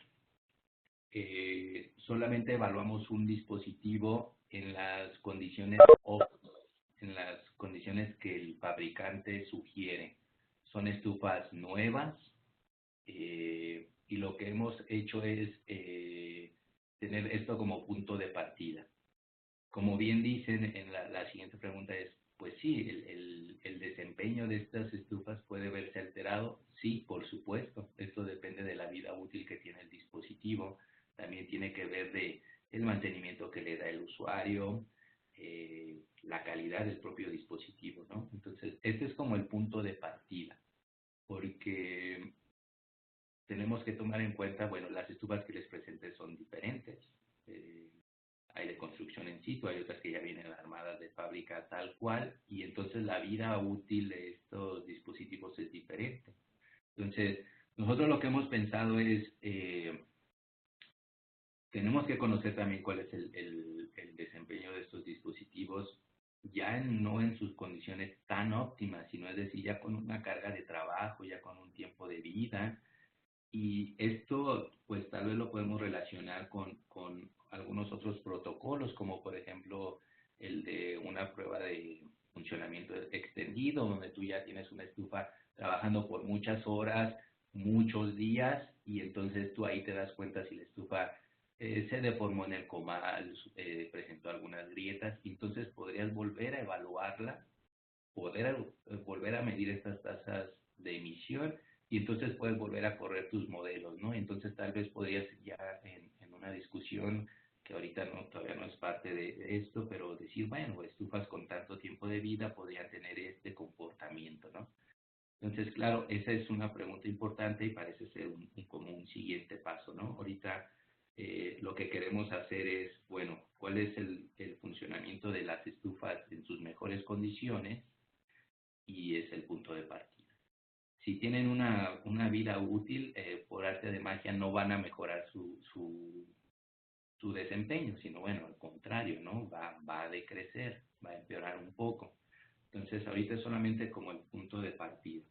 Solamente evaluamos un dispositivo en las condiciones en las condiciones que el fabricante sugiere. Son estufas nuevas, y lo que hemos hecho es tener esto como punto de partida. Como bien dicen, en la siguiente pregunta es, pues sí, el desempeño de estas estufas puede verse alterado. Sí, por supuesto. Esto depende de la vida útil que tiene el dispositivo. También tiene que ver de el mantenimiento que le da el usuario, la calidad del propio dispositivo, ¿no? Entonces, este es como el punto de partida, porque tenemos que tomar en cuenta, bueno, las estufas que les presenté son diferentes. Eh, Hay de construcción en situ, hay otras que ya vienen armadas de fábrica tal cual, y entonces la vida útil de estos dispositivos es diferente. Entonces, nosotros lo que hemos pensado es, tenemos que conocer también cuál es el desempeño de estos dispositivos, ya no en sus condiciones tan óptimas, sino es decir, ya con una carga de trabajo, ya con un tiempo de vida. Y esto, pues tal vez lo podemos relacionar con algunos otros protocolos, como por ejemplo el de una prueba de funcionamiento extendido, donde tú ya tienes una estufa trabajando por muchas horas, muchos días, y entonces tú ahí te das cuenta si la estufa se deformó en el comal, presentó algunas grietas, y entonces podrías volver a evaluarla, poder volver a medir estas tasas de emisión, y entonces puedes volver a correr tus modelos, ¿no? Entonces tal vez podrías ya en una discusión que ahorita no, todavía no es parte de esto, pero decir, bueno, estufas con tanto tiempo de vida podrían tener este comportamiento, ¿no? Entonces, claro, esa es una pregunta importante y parece ser como un siguiente paso, ¿no? Ahorita lo que queremos hacer es, bueno, cuál es el funcionamiento de las estufas en sus mejores condiciones y es el punto de partida. Si tienen una vida útil, por arte de magia no van a mejorar su desempeño, sino bueno, al contrario, ¿no? Va a decrecer, va a empeorar un poco. Entonces, ahorita es solamente como el punto de partida.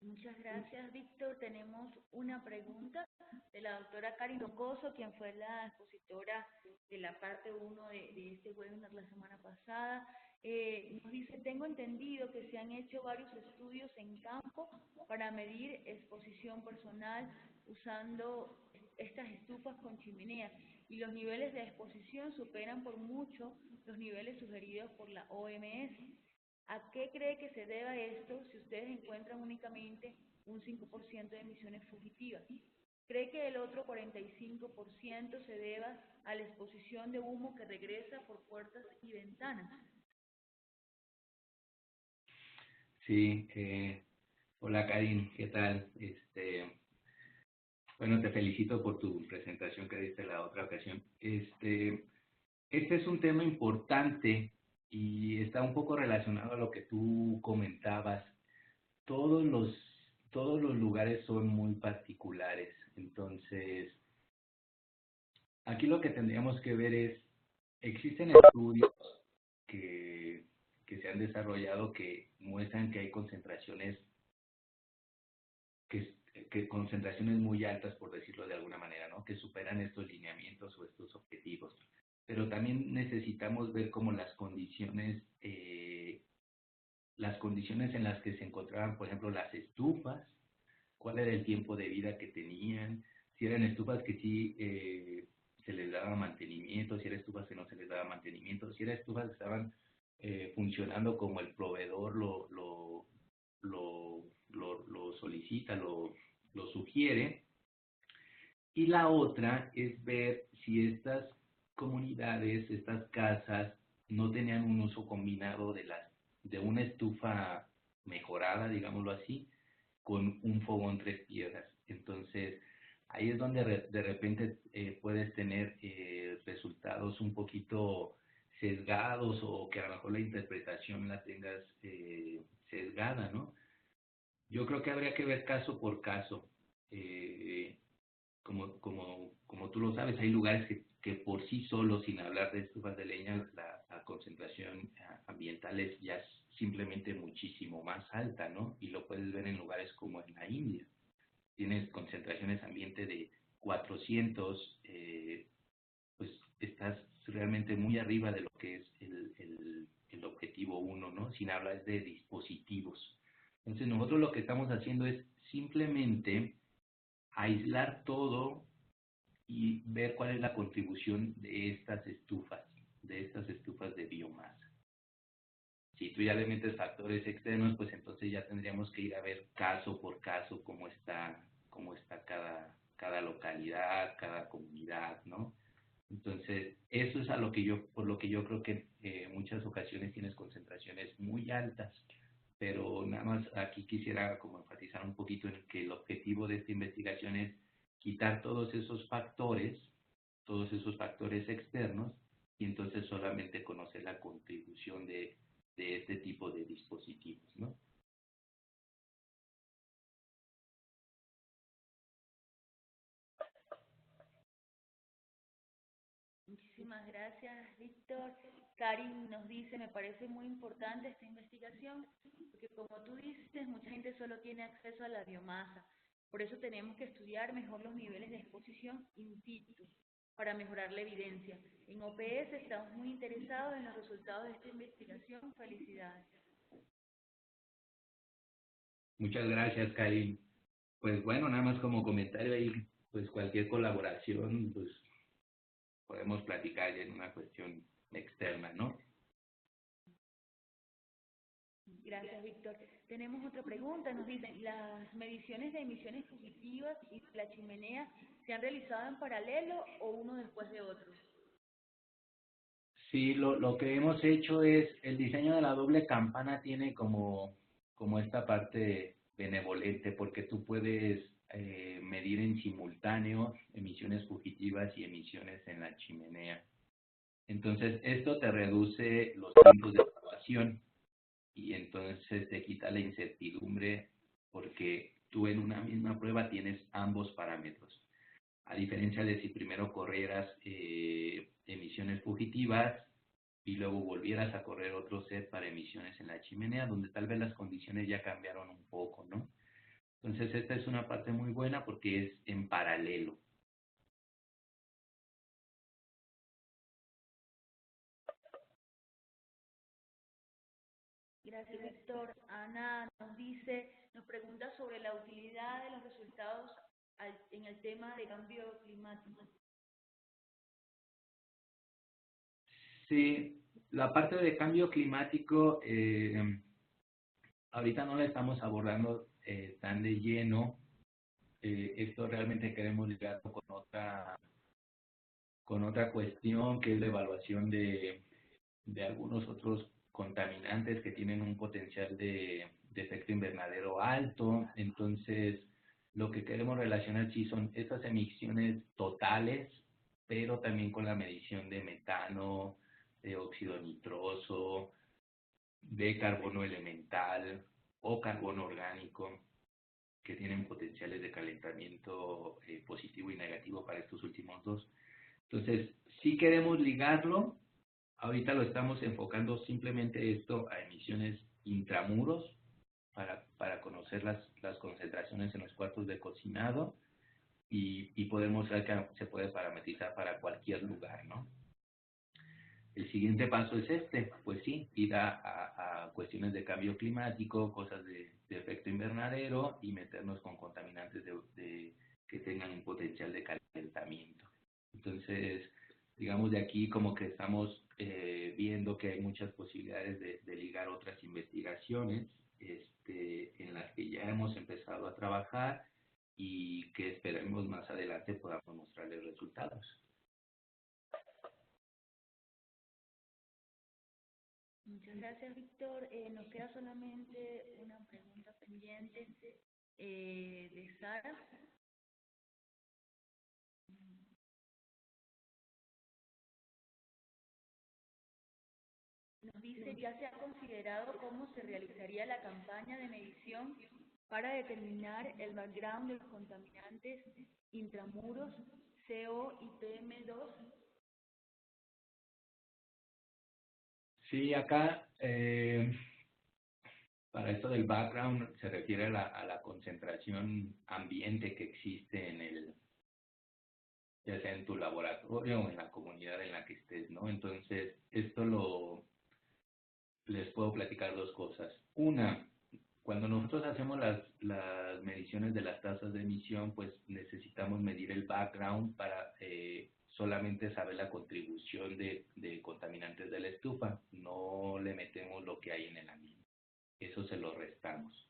Muchas gracias, Víctor. Tenemos una pregunta de la doctora Karin Rocoso, quien fue la expositora de la parte 1 de este webinar la semana pasada. Nos dice, tengo entendido que se han hecho varios estudios en campo para medir exposición personal usando estas estufas con chimenea y los niveles de exposición superan por mucho los niveles sugeridos por la OMS. ¿A qué cree que se deba esto si ustedes encuentran únicamente un 5% de emisiones fugitivas? ¿Cree que el otro 45% se deba a la exposición de humo que regresa por puertas y ventanas? Sí, hola Karin, ¿qué tal? Bueno, te felicito por tu presentación que diste la otra ocasión. Este es un tema importante y está un poco relacionado a lo que tú comentabas. Todos los, todos los lugares son muy particulares, entonces aquí lo que tendríamos que ver es, existen estudios que, que se han desarrollado que muestran que hay concentraciones concentraciones muy altas, por decirlo de alguna manera, ¿no? Que superan estos lineamientos o estos objetivos. Pero también necesitamos ver como las condiciones en las que se encontraban, por ejemplo, las estufas, cuál era el tiempo de vida que tenían, si eran estufas que sí se les daba mantenimiento, si eran estufas que no se les daba mantenimiento, si eran estufas que estaban funcionando como el proveedor lo solicita, lo sugiere. Y la otra es ver si estas comunidades, estas casas, no tenían un uso combinado de una estufa mejorada, digámoslo así, con un fogón tres piedras. Entonces, ahí es donde de repente puedes tener resultados un poquito sesgados o que a lo mejor la interpretación la tengas sesgada, ¿no? Yo creo que habría que ver caso por caso. Eh, como tú lo sabes, hay lugares que por sí solos, sin hablar de estufas de leña, la concentración ambiental es ya simplemente muchísimo más alta, ¿no? Y lo puedes ver en lugares como en la India. Tienes concentraciones ambiente de 400, pues estás realmente muy arriba de lo que es el objetivo 1, ¿no? Sin hablar de dispositivos. Entonces nosotros lo que estamos haciendo es simplemente aislar todo y ver cuál es la contribución de estas estufas de biomasa. Si tú ya le metes factores externos, pues entonces ya tendríamos que ir a ver caso por caso cómo está cada localidad, cada comunidad, ¿no? Entonces, eso es por lo que yo creo que en muchas ocasiones tienes concentraciones muy altas, pero nada más aquí quisiera como enfatizar un poquito en que el objetivo de esta investigación es quitar todos esos factores externos, y entonces solamente conocer la contribución de este tipo de dispositivos, ¿no? Muchísimas gracias, Víctor. Karin nos dice, me parece muy importante esta investigación, porque como tú dices, mucha gente solo tiene acceso a la biomasa. Por eso tenemos que estudiar mejor los niveles de exposición in situ, para mejorar la evidencia. En OPS estamos muy interesados en los resultados de esta investigación. Felicidades. Muchas gracias, Karin. Pues bueno, nada más como comentario ahí, pues cualquier colaboración, pues podemos platicar ya en una cuestión externa, ¿no? Gracias, Víctor. Tenemos otra pregunta. Nos dicen, ¿las mediciones de emisiones fugitivas y la chimenea se han realizado en paralelo o uno después de otro? Sí, lo que hemos hecho es, el diseño de la doble campana tiene como como esta parte benevolente, porque tú puedes medir en simultáneo emisiones fugitivas y emisiones en la chimenea. Entonces, esto te reduce los tiempos de evaluación y entonces te quita la incertidumbre porque tú en una misma prueba tienes ambos parámetros. A diferencia de si primero corrieras emisiones fugitivas y luego volvieras a correr otro set para emisiones en la chimenea, donde tal vez las condiciones ya cambiaron un poco, ¿no? Entonces, esta es una parte muy buena porque es en paralelo. Gracias, Víctor. Ana nos pregunta sobre la utilidad de los resultados en el tema de cambio climático. Sí, la parte de cambio climático, ahorita no la estamos abordando tan de lleno. Esto realmente queremos ligarlo con otra cuestión que es la evaluación de algunos otros contaminantes que tienen un potencial de efecto invernadero alto. Entonces, lo que queremos relacionar sí son esas emisiones totales, pero también con la medición de metano, de óxido nitroso, de carbono elemental o carbono orgánico, que tienen potenciales de calentamiento positivo y negativo para estos últimos dos. Entonces, sí queremos ligarlo. Ahorita lo estamos enfocando simplemente esto a emisiones intramuros para conocer las concentraciones en los cuartos de cocinado y podemos ver que se puede parametrizar para cualquier lugar, ¿no? El siguiente paso es este, pues sí, ir a cuestiones de cambio climático, cosas de efecto invernadero y meternos con contaminantes que tengan un potencial de calentamiento. Entonces, digamos, de aquí como que estamos viendo que hay muchas posibilidades de ligar otras investigaciones en las que ya hemos empezado a trabajar y que esperemos más adelante podamos mostrarles resultados. Muchas gracias, Víctor. Nos queda solamente una pregunta pendiente de Sara. Nos dice, ¿ya se ha considerado cómo se realizaría la campaña de medición para determinar el background de los contaminantes intramuros, CO y PM2? Sí, acá para esto del background se refiere a la concentración ambiente que existe ya sea en tu laboratorio o en la comunidad en la que estés, ¿no? Entonces, les puedo platicar dos cosas. Una, cuando nosotros hacemos las mediciones de las tasas de emisión, pues necesitamos medir el background para solamente saber la contribución de contaminantes de la estufa. No le metemos lo que hay en el ambiente. Eso se lo restamos.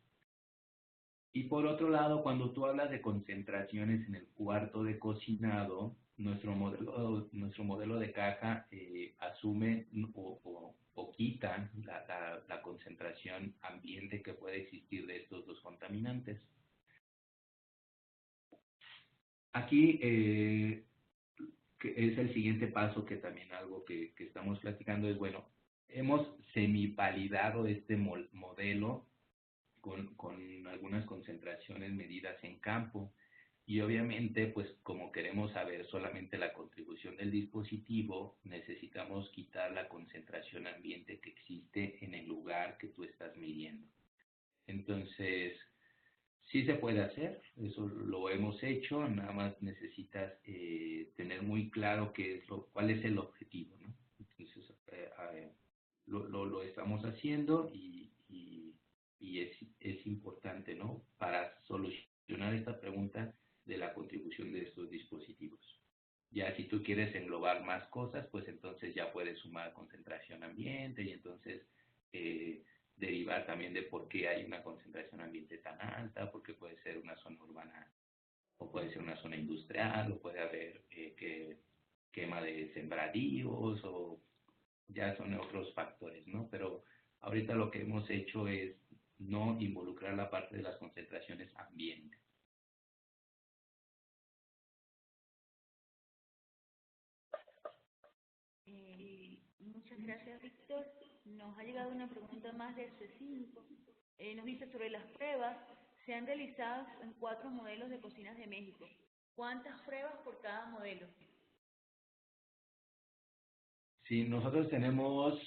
Y por otro lado, cuando tú hablas de concentraciones en el cuarto de cocinado, nuestro modelo de caja asume o quita la concentración ambiente que puede existir de estos dos contaminantes. Aquí que es el siguiente paso, que también algo que estamos platicando es, bueno, hemos semivalidado este modelo con algunas concentraciones medidas en campo. Y obviamente, pues como queremos saber solamente la contribución del dispositivo, necesitamos quitar la concentración ambiente que existe en el lugar que tú estás midiendo. Entonces, sí se puede hacer, eso lo hemos hecho, nada más necesitas tener muy claro cuál es el objetivo, ¿no? Entonces, lo estamos haciendo y es importante, ¿no? Para solucionar esta pregunta de la contribución de estos dispositivos. Ya si tú quieres englobar más cosas, pues entonces ya puedes sumar concentración ambiente y entonces derivar también de por qué hay una concentración ambiente tan alta, porque puede ser una zona urbana o puede ser una zona industrial o puede haber quema de sembradíos o ya son otros factores, ¿no? Pero ahorita lo que hemos hecho es no involucrar la parte de las concentraciones ambiente. Muchas gracias, Víctor. Nos ha llegado una pregunta más de C5. Nos dice sobre las pruebas. Se han realizado en 4 modelos de cocinas de México. ¿Cuántas pruebas por cada modelo? Sí, nosotros tenemos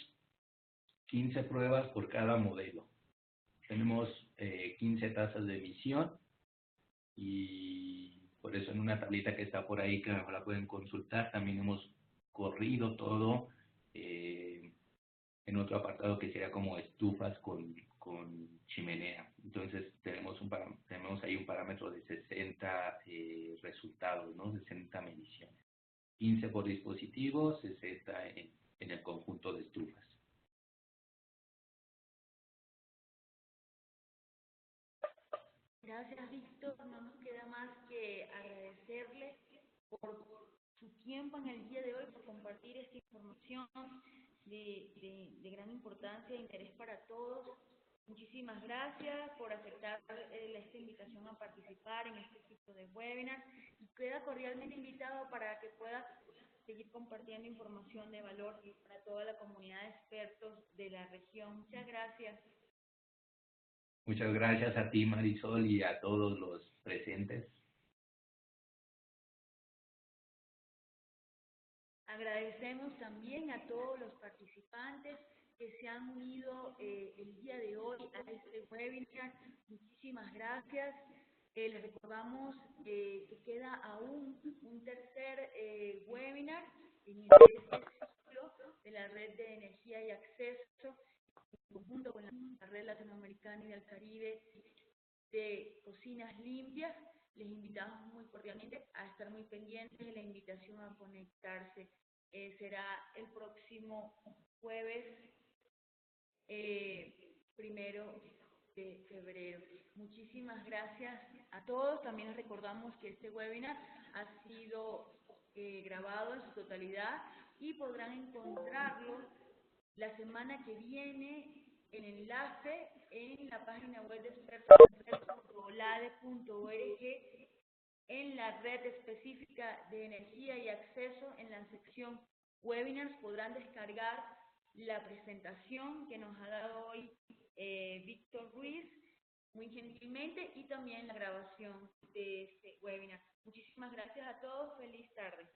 15 pruebas por cada modelo. Tenemos 15 tasas de emisión y por eso en una tablita que está por ahí que mejor la pueden consultar, también hemos corrido todo en otro apartado que sería como estufas con chimenea. Entonces tenemos ahí un parámetro de 60 resultados, ¿no? 60 mediciones. 15 por dispositivo, 60 en el conjunto de estufas. Gracias, Víctor. No nos queda más que agradecerle por su tiempo en el día de hoy, por compartir esta información de gran importancia e interés para todos. Muchísimas gracias por aceptar esta invitación a participar en este tipo de webinar. Y queda cordialmente invitado para que pueda seguir compartiendo información de valor para toda la comunidad de expertos de la región. Muchas gracias. Muchas gracias a ti, Marisol, y a todos los presentes. Agradecemos también a todos los participantes que se han unido el día de hoy a este webinar. Muchísimas gracias. Les recordamos que queda aún un tercer webinar en este ciclo de la Red de Energía y Acceso, en conjunto con la Red Latinoamericana y del Caribe de Cocinas Limpias. Les invitamos muy cordialmente a estar muy pendientes de la invitación a conectarse. Será el próximo jueves 1 de febrero. Muchísimas gracias a todos. También les recordamos que este webinar ha sido grabado en su totalidad y podrán encontrarlo la semana que viene en enlace en la página web de expertos.olade.org, en la red específica de energía y acceso. En la sección webinars podrán descargar la presentación que nos ha dado hoy Víctor Ruiz, muy gentilmente, y también la grabación de este webinar. Muchísimas gracias a todos. Feliz tarde.